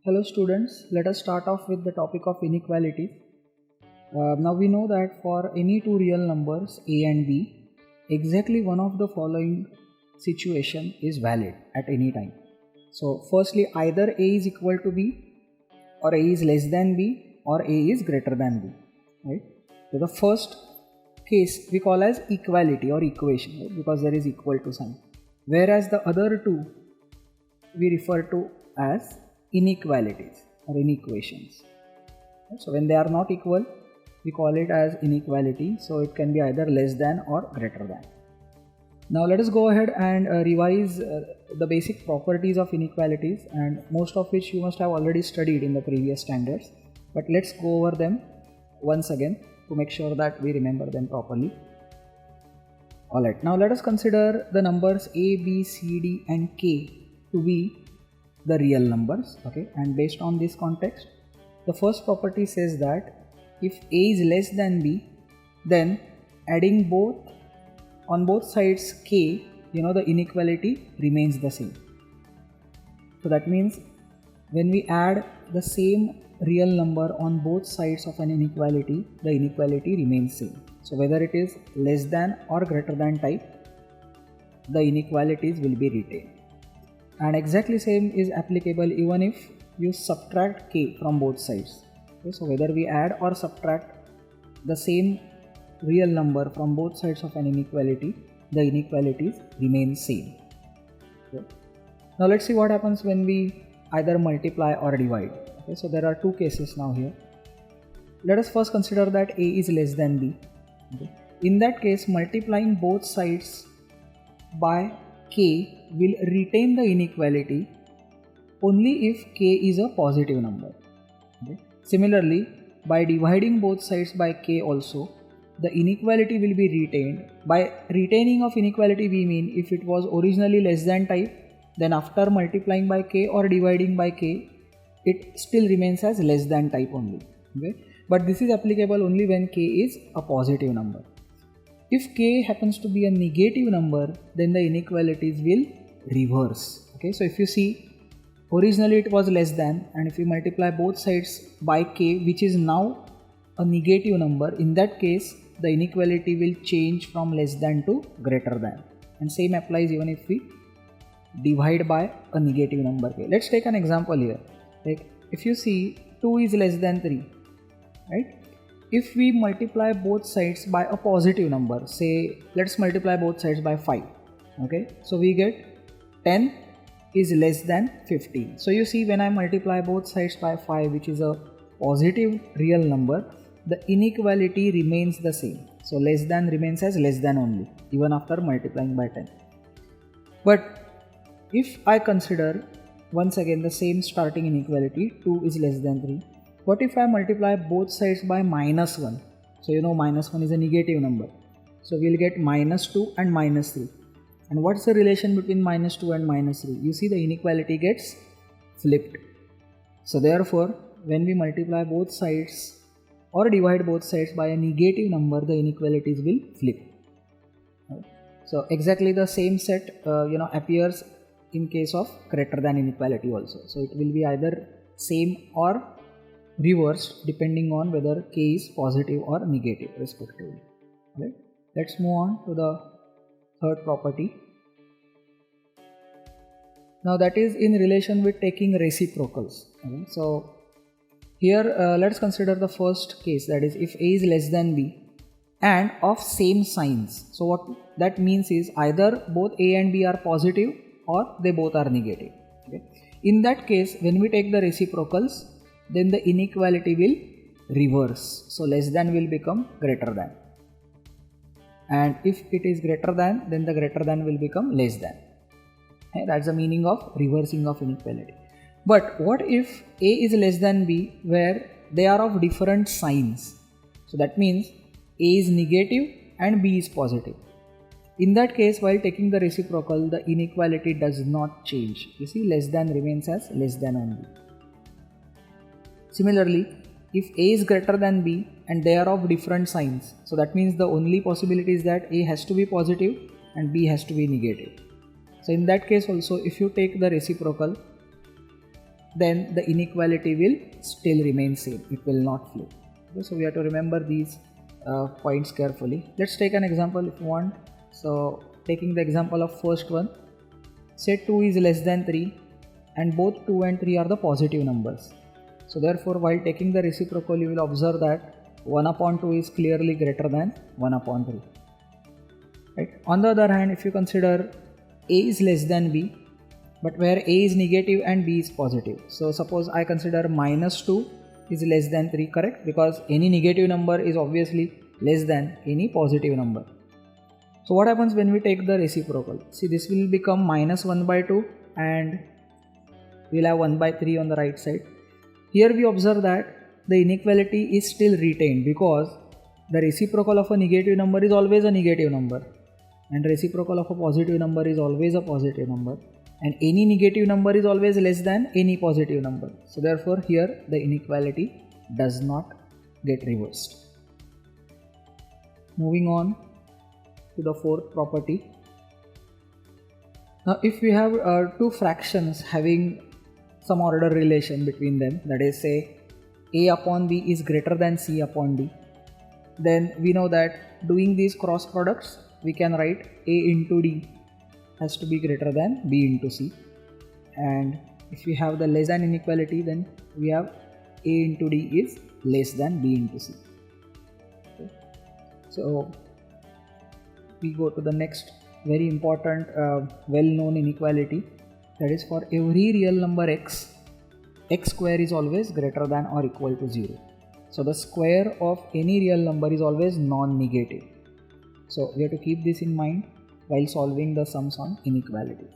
Hello students, let us start off with the topic of inequalities. Now we know that for any two real numbers a and b, exactly one of the following situation is valid at any time. So firstly, either a is equal to b, or a is less than b, or a is greater than b. Right? So the first case we call as equality or equation, right? Because there is equal to sign. Whereas the other two we refer to as inequalities or inequations. So when they are not equal, we call it as inequality. So it can be either less than or greater than. Now let us go ahead and revise the basic properties of inequalities, and most of which you must have already studied in the previous standards. But let's go over them once again to make sure that we remember them properly. Alright, now let us consider the numbers a, b, c, d and k to be the real numbers, okay? And based on this context, the first property says that if a is less than b, then adding on both sides k, the inequality remains the same. So that means when we add the same real number on both sides of an inequality, the inequality remains same. So whether it is less than or greater than type, the inequalities will be retained. And exactly same is applicable even if you subtract k from both sides. Okay, so whether we add or subtract the same real number from both sides of an inequality, the inequalities remain same. Okay. Now let's see what happens when we either multiply or divide. Okay, so there are two cases now here. Let us first consider that a is less than b. Okay. In that case, multiplying both sides by k will retain the inequality only if k is a positive number. Okay. Similarly, by dividing both sides by k also, the inequality will be retained. By retaining of inequality, we mean if it was originally less than type, then after multiplying by k or dividing by k, it still remains as less than type only. Okay. But this is applicable only when k is a positive number. If k happens to be a negative number, then the inequalities will reverse. Okay, so if you see, originally it was less than, and if you multiply both sides by k, which is now a negative number, in that case the inequality will change from less than to greater than. And same applies even if we divide by a negative number k. Let's take an example here. Like if you see 2 is less than 3, right? If we multiply both sides by a positive number, say let's multiply both sides by 5, okay, so we get 10 is less than 15. So you see, when I multiply both sides by 5, which is a positive real number, the inequality remains the same. So less than remains as less than only, even after multiplying by 10. But if I consider once again the same starting inequality, 2 is less than 3, what if I multiply both sides by minus 1? So minus 1 is a negative number. So we'll get minus 2 and minus 3. And what's the relation between minus 2 and minus 3? You see, the inequality gets flipped. So therefore, when we multiply both sides or divide both sides by a negative number, the inequalities will flip. Right? So exactly the same set appears in case of greater than inequality also. So it will be either same or reversed depending on whether k is positive or negative respectively. Right? Let's move on to the third property. Now that is in relation with taking reciprocals. Okay? So here let's consider the first case, that is if a is less than b and of same signs. So what that means is either both a and b are positive or they both are negative. Okay? In that case, when we take the reciprocals, then the inequality will reverse. So less than will become greater than. And if it is greater than, then the greater than will become less than. Okay, that's the meaning of reversing of inequality. But what if a is less than b where they are of different signs? So that means a is negative and b is positive. In that case, while taking the reciprocal, the inequality does not change. You see, less than remains as less than only. Similarly, if a is greater than b and they are of different signs, so that means the only possibility is that a has to be positive and b has to be negative. So in that case also, if you take the reciprocal, then the inequality will still remain same. It will not flip. Okay, so we have to remember these points carefully. Let's take an example if you want. So taking the example of first one, say 2 is less than 3 and both 2 and 3 are the positive numbers. So therefore while taking the reciprocal you will observe that 1 upon 2 is clearly greater than 1 upon 3. Right? On the other hand, if you consider A is less than B, but where A is negative and B is positive. So suppose I consider minus 2 is less than 3, correct? Because any negative number is obviously less than any positive number. So what happens when we take the reciprocal? See, this will become minus 1 by 2 and we'll have 1 by 3 on the right side. Here we observe that the inequality is still retained because the reciprocal of a negative number is always a negative number and reciprocal of a positive number is always a positive number, and any negative number is always less than any positive number. So therefore here the inequality does not get reversed. Moving on to the fourth property. Now if we have two fractions having some order relation between them, that is say A upon B is greater than C upon D, then we know that doing these cross products we can write A into D has to be greater than B into C, and if we have the less than inequality then we have A into D is less than B into C. Okay. So we go to the next very important well-known inequality, that is for every real number x, x square is always greater than or equal to 0. So the square of any real number is always non-negative. So we have to keep this in mind while solving the sums on inequality.